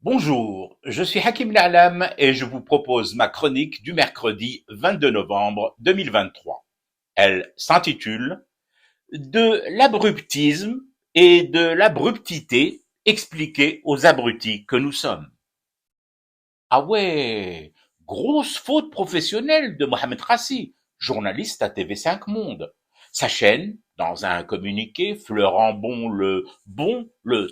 Bonjour, je suis Hakim Na'lam et je vous propose ma chronique du mercredi 22 novembre 2023. Elle s'intitule De l'abruptisme et de l'abruptité expliquée aux abrutis que nous sommes. Ah ouais, grosse faute professionnelle de Mohamed Rassi, journaliste à TV5 Monde. Sa chaîne, dans un communiqué fleurant bon, le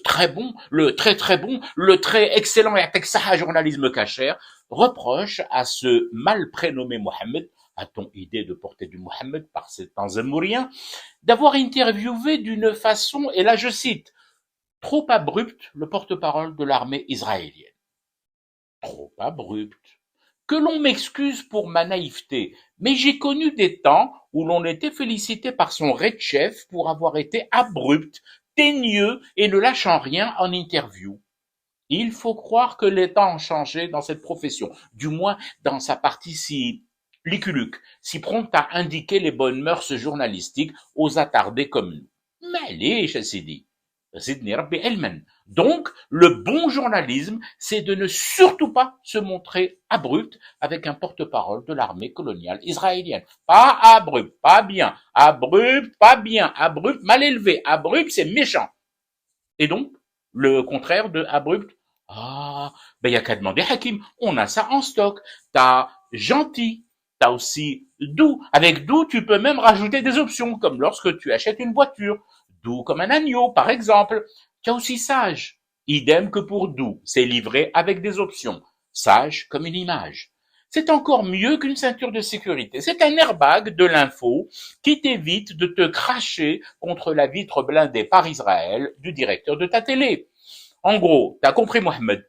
très bon, le très très bon, le très excellent et à journalisme cachère, reproche à ce mal prénommé Mohamed, a-t-on idée de porter du Mohamed par ces temps zamouriens, d'avoir interviewé d'une façon, et là je cite, trop abrupte le porte-parole de l'armée israélienne. Trop abrupte. Que l'on m'excuse pour ma naïveté, mais j'ai connu des temps où l'on était félicité par son red-chef pour avoir été abrupt, teigneux et ne lâchant rien en interview. Il faut croire que les temps ont changé dans cette profession, du moins dans sa partie si liculuc, si prompte à indiquer les bonnes mœurs journalistiques aux attardés comme nous. Mais allez, Chassidi, Zidni Rabbi Elmen. Donc, le bon journalisme, c'est de ne surtout pas se montrer abrupt avec un porte-parole de l'armée coloniale israélienne. Pas abrupt, pas bien. Abrupt, pas bien. Abrupt, mal élevé. Abrupt, c'est méchant. Et donc, le contraire de abrupt, ah, ben y a qu'à demander Hakim. On a ça en stock. T'as gentil, t'as aussi doux. Avec doux, tu peux même rajouter des options, comme lorsque tu achètes une voiture. Doux comme un agneau, par exemple. Tu as aussi sage. Idem que pour doux. C'est livré avec des options. Sage comme une image. C'est encore mieux qu'une ceinture de sécurité. C'est un airbag de l'info qui t'évite de te cracher contre la vitre blindée par Israël du directeur de ta télé. En gros, t'as compris Mohamed,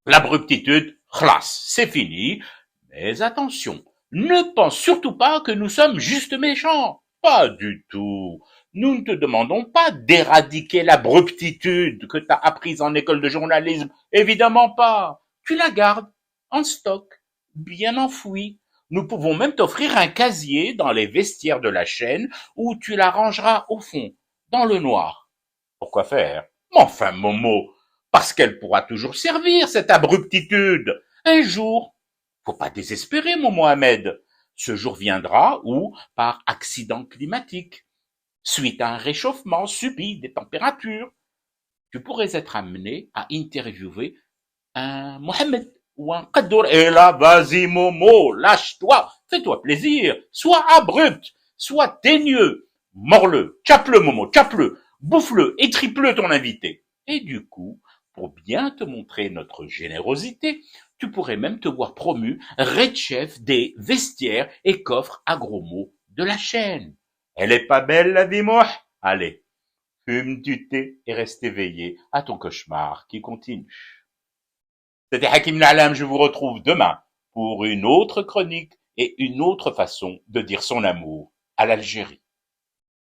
l'abruptitude, khlas, c'est fini, mais attention, ne pense surtout pas que nous sommes juste méchants. Pas du tout. Nous ne te demandons pas d'éradiquer l'abruptitude que t'as apprise en école de journalisme. Évidemment pas. Tu la gardes en stock, bien enfouie. Nous pouvons même t'offrir un casier dans les vestiaires de la chaîne où tu la rangeras au fond, dans le noir. Pourquoi faire? Enfin, Momo, parce qu'elle pourra toujours servir, cette abruptitude. Un jour, faut pas désespérer, mon Mohamed. Ce jour viendra où, par accident climatique, suite à un réchauffement subit des températures, tu pourrais être amené à interviewer un Mohamed ou un Qadour. Et là, vas-y, Momo, lâche-toi, fais-toi plaisir, sois abrupt, sois teigneux, mords-le, tchape-le, Momo, tchape-le, bouffe-le et triple ton invité. Et du coup, pour bien te montrer notre générosité, tu pourrais même te voir promu red-chef des vestiaires et coffres à gros mots de la chaîne. Elle est pas belle, la vie, moi? Allez, fume du thé et reste éveillé à ton cauchemar qui continue. C'était Hakim Na'lam, je vous retrouve demain pour une autre chronique et une autre façon de dire son amour à l'Algérie.